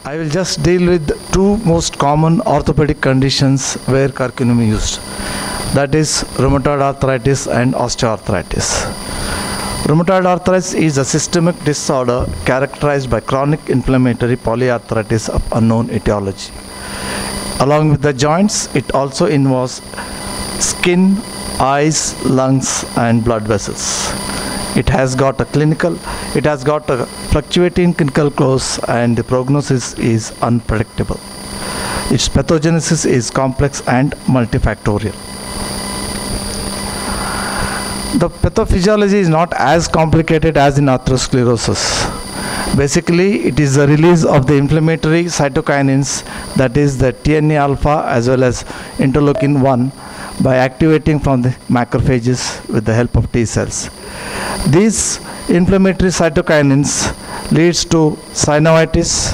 I will just deal with two most common orthopedic conditions where curcumin is used. That is rheumatoid arthritis and osteoarthritis. Rheumatoid arthritis is a systemic disorder characterized by chronic inflammatory polyarthritis of unknown etiology. Along with the joints, it also involves skin, eyes, lungs, and blood vessels. It has got a fluctuating clinical course, and the prognosis is unpredictable. Its pathogenesis is complex and multifactorial. The pathophysiology is not as complicated as in atherosclerosis. Basically, it is the release of the inflammatory cytokinins, that is the TNF alpha as well as interleukin 1, by activating from the macrophages with the help of T cells. These inflammatory cytokinins leads to synovitis,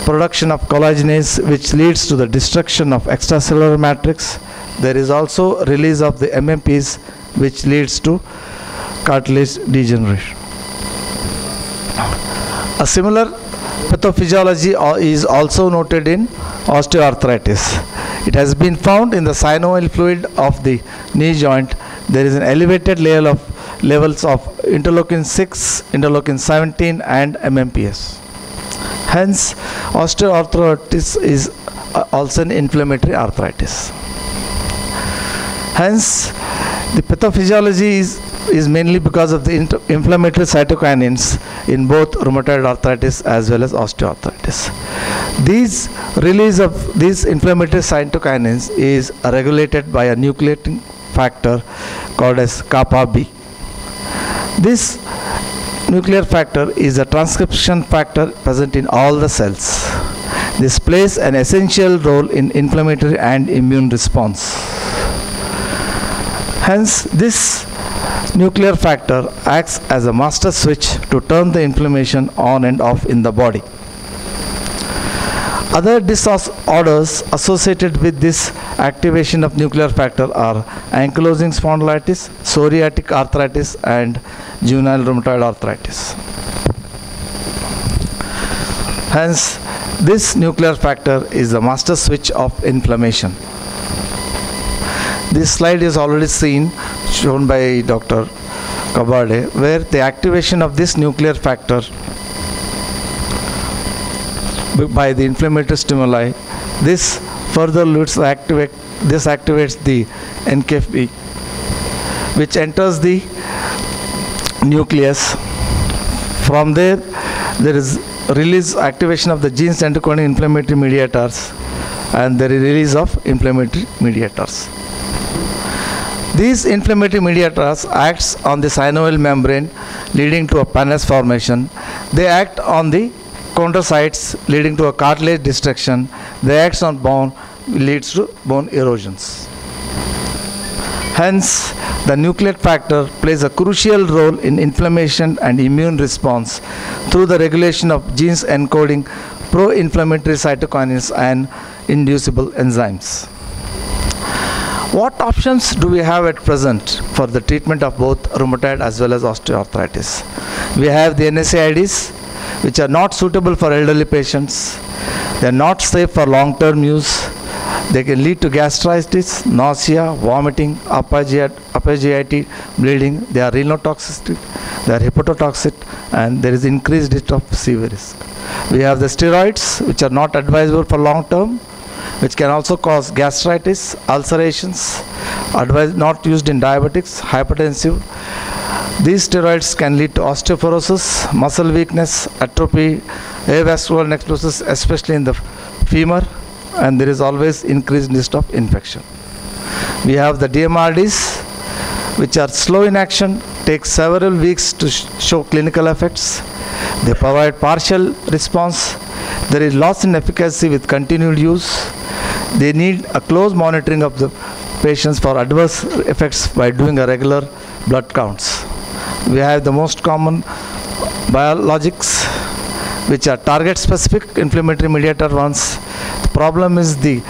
production of collagenase, which leads to the destruction of extracellular matrix. There is also release of the MMPs, which leads to cartilage degeneration. A similar pathophysiology is also noted in osteoarthritis. It has been found in the synovial fluid of the knee joint. There is an elevated levels of interleukin 6, interleukin 17, and MMPs. Hence, osteoarthritis is also an inflammatory arthritis. Hence, the pathophysiology is mainly because of the inflammatory cytokinins in both rheumatoid arthritis as well as osteoarthritis. These release of these inflammatory cytokinins is regulated by a nucleating factor called as kappa B. This nuclear factor is a transcription factor present in all the cells. This plays an essential role in inflammatory and immune response. Hence, this nuclear factor acts as a master switch to turn the inflammation on and off in the body. Other disorders associated with this activation of nuclear factor are ankylosing spondylitis, psoriatic arthritis, and juvenile rheumatoid arthritis. Hence, this nuclear factor is the master switch of inflammation. This slide is already shown by Dr. Kabade, where the activation of this nuclear factor by the inflammatory stimuli, this further leads to activates the NKF, which enters the nucleus. From there is activation of the genes encoding inflammatory mediators, and there is release of inflammatory mediators. These inflammatory mediators acts on the synovial membrane, leading to a pannus formation. They act on the chondrocytes, leading to a cartilage destruction. They act on bone, leads to bone erosions. Hence, the nuclear factor plays a crucial role in inflammation and immune response through the regulation of genes encoding pro-inflammatory cytokinins and inducible enzymes. What options do we have at present for the treatment of both rheumatoid as well as osteoarthritis? We have the NSAIDs, which are not suitable for elderly patients. They are not safe for long-term use. They can lead to gastritis, nausea, vomiting, upper-GI bleeding. They are rhinotoxic, they are hepatotoxic, and there is increased risk of severe risk. We have the steroids, which are not advisable for long-term, which can also cause gastritis, ulcerations, not used in diabetics, hypertensive. These steroids can lead to osteoporosis, muscle weakness, atrophy, avascular necrosis, especially in the femur, and there is always increased risk of infection. We have the DMRDs, which are slow in action, take several weeks to show clinical effects. They provide partial response. There is loss in efficacy with continued use. They need a close monitoring of the patients for adverse effects by doing a regular blood counts. We have the most common biologics, which are target-specific inflammatory mediator ones. The problem is the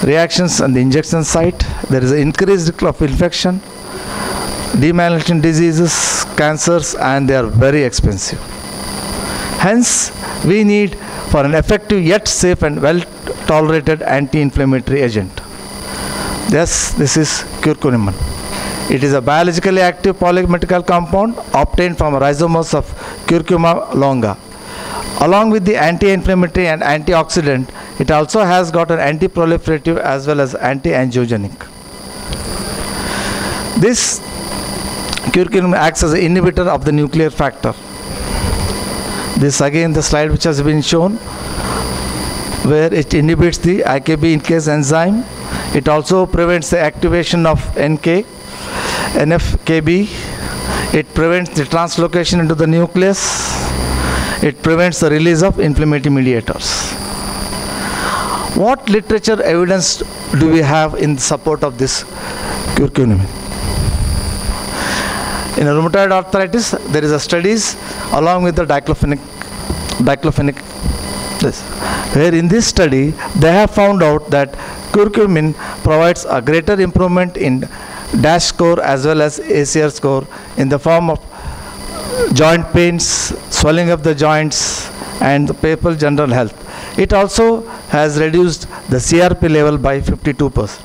reactions on the injection site. There is an increased risk of infection, demyelinating diseases, cancers, and they are very expensive. Hence, we need for an effective yet safe and well-tolerated anti-inflammatory agent. Yes, this is curcumin. It is a biologically active polymerical compound obtained from rhizomes of Curcuma longa. Along with the anti-inflammatory and antioxidant, it also has got an anti-proliferative as well as anti-angiogenic. This curcumin acts as an inhibitor of the nuclear factor. This again the slide which has been shown, where it inhibits the IKB incase enzyme. It also prevents the activation of NF-kB. It prevents the translocation into the nucleus. It prevents the release of inflammatory mediators. What literature evidence do we have in support of this curcumin? In rheumatoid arthritis, there is a studies along with the diclofenac, where in this study they have found out that curcumin provides a greater improvement in DASH score as well as ACR score in the form of joint pains, swelling of the joints, and the painful general health. It also has reduced the CRP level by 52%.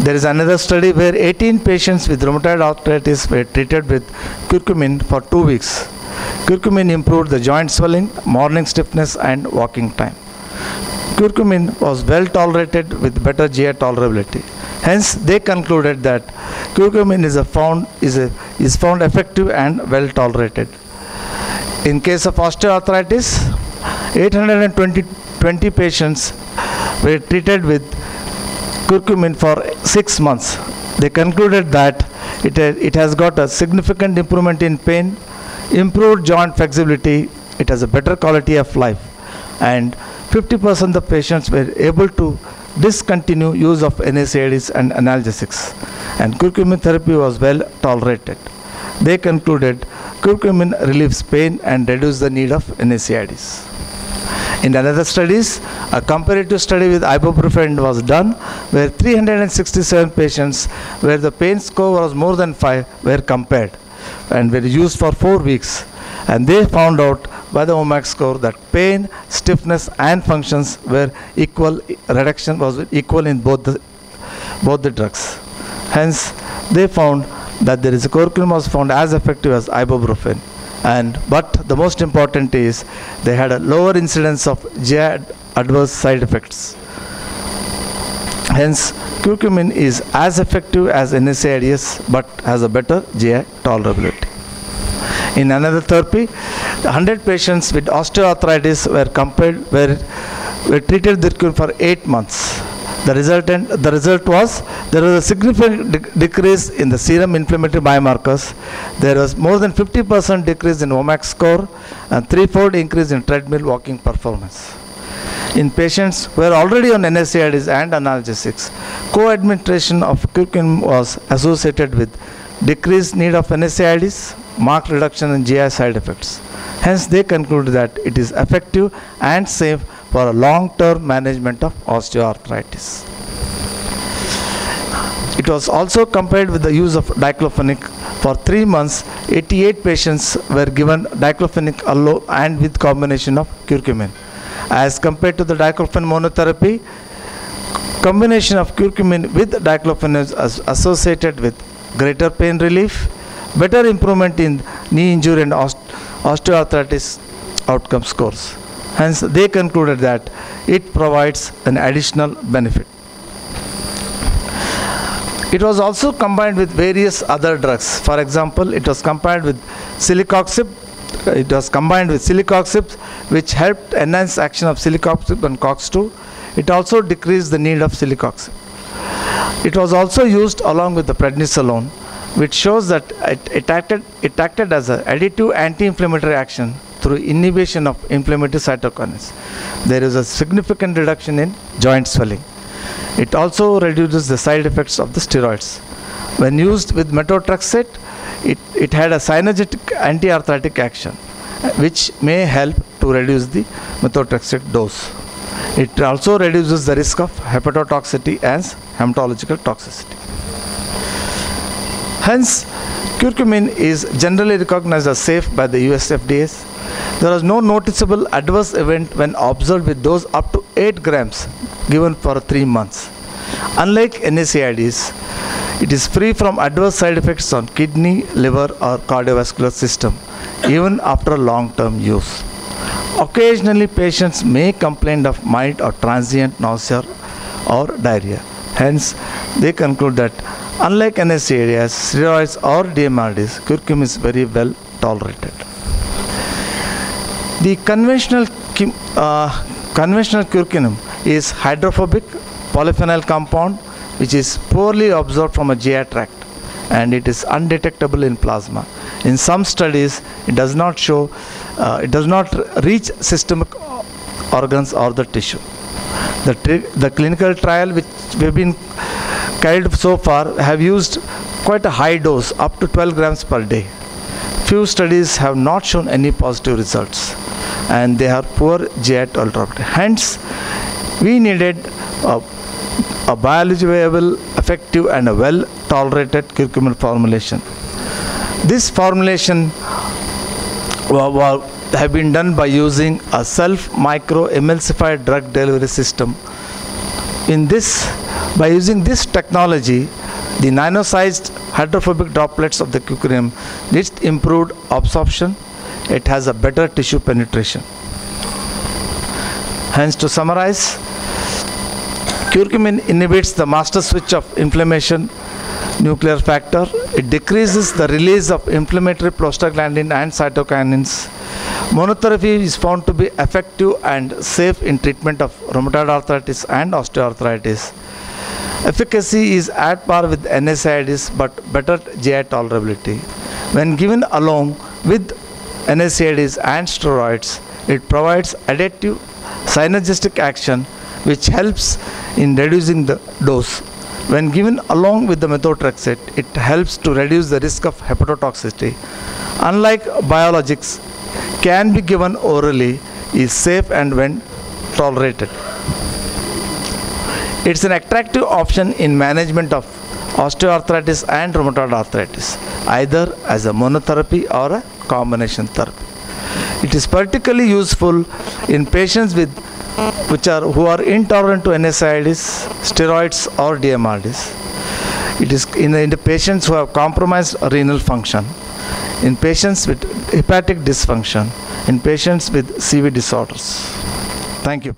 There is another study where 18 patients with rheumatoid arthritis were treated with curcumin for 2 weeks. Curcumin improved the joint swelling, morning stiffness, and walking time. Curcumin was well tolerated with better GI tolerability. Hence, they concluded that curcumin is found effective and well tolerated. In case of osteoarthritis, 820 patients were treated with curcumin for 6 months. They concluded that it has got a significant improvement in pain, improved joint flexibility, it has a better quality of life, and 50% of patients were able to discontinue use of NSAIDs and analgesics, and curcumin therapy was well tolerated. They concluded curcumin relieves pain and reduces the need of NSAIDs. In another studies, a comparative study with ibuprofen was done where 367 patients where the pain score was more than 5 were compared and were used for 4 weeks, and they found out by the WOMAC score that pain, stiffness, and functions were equal. Reduction was equal in both the drugs. Hence, they found that there is a curcumin was found as effective as ibuprofen, but the most important is they had a lower incidence of GI adverse side effects. Hence, curcumin is as effective as NSAIDs but has a better GI tolerability. In another therapy, 100 patients with osteoarthritis were treated with curcumin for 8 months. The result was there was a significant decrease in the serum inflammatory biomarkers. There was more than 50% decrease in WOMAC score and 3-fold increase in treadmill walking performance. In patients who were already on NSAIDs and analgesics, co-administration of curcumin was associated with decreased need of NSAIDs, marked reduction in GI side effects. Hence, they concluded that it is effective and safe for a long-term management of osteoarthritis. It was also compared with the use of diclofenac. For 3 months, 88 patients were given diclofenac alone and with combination of curcumin. As compared to the diclofenac monotherapy, combination of curcumin with diclofenac is associated with greater pain relief, better improvement in knee injury and osteoarthritis outcome scores. Hence, they concluded that it provides an additional benefit. It was also combined with various other drugs. For example, it was combined with celecoxib. Which helped enhance action of celecoxib and COX-2. It also decreased the need of celecoxib. It was also used along with the prednisolone, which shows that it acted as an additive anti-inflammatory action through inhibition of inflammatory cytokines. There is a significant reduction in joint swelling. It also reduces the side effects of the steroids. When used with methotrexate, it had a synergistic anti-arthritic action, which may help to reduce the methotrexate dose. It also reduces the risk of hepatotoxicity and hematological toxicity. Hence, curcumin is generally recognized as safe by the US FDA. There was no noticeable adverse event when observed with dose up to 8 grams given for 3 months. Unlike NSAIDs, it is free from adverse side effects on kidney, liver or cardiovascular system, even after long-term use. Occasionally, patients may complain of mild or transient nausea or diarrhea. Hence, they conclude that unlike NSAIDs, steroids or DMARDs, curcumin is very well tolerated. The conventional curcumin is hydrophobic polyphenol compound which is poorly absorbed from a GI tract and it is undetectable in plasma. In some studies, it does not reach systemic organs or the tissue. The clinical trial which we have been carried so far have used quite a high dose, up to 12 grams per day. Few studies have not shown any positive results and they are poor GI tolerability. Hence, we needed a biologically viable, effective and a well tolerated curcumin formulation. This formulation have been done by using a self-micro-emulsified drug delivery system. By using this technology, the nano-sized hydrophobic droplets of the curcumin needs improved absorption. It has a better tissue penetration. Hence, to summarize, curcumin inhibits the master switch of inflammation nuclear factor. It decreases the release of inflammatory prostaglandin and cytokinins. Monotherapy is found to be effective and safe in treatment of rheumatoid arthritis and osteoarthritis. Efficacy is at par with NSAIDs but better GI tolerability. When given along with NSAIDs and steroids, it provides additive synergistic action which helps in reducing the dose. When given along with the methotrexate, it helps to reduce the risk of hepatotoxicity. Unlike biologics, can be given orally, is safe and when tolerated. It's an attractive option in management of osteoarthritis and rheumatoid arthritis, either as a monotherapy or a combination therapy. It is particularly useful in patients who are intolerant to NSAIDs, steroids or DMARDs. It is in the patients who have compromised renal function, in patients with hepatic dysfunction, in patients with CV disorders. Thank you.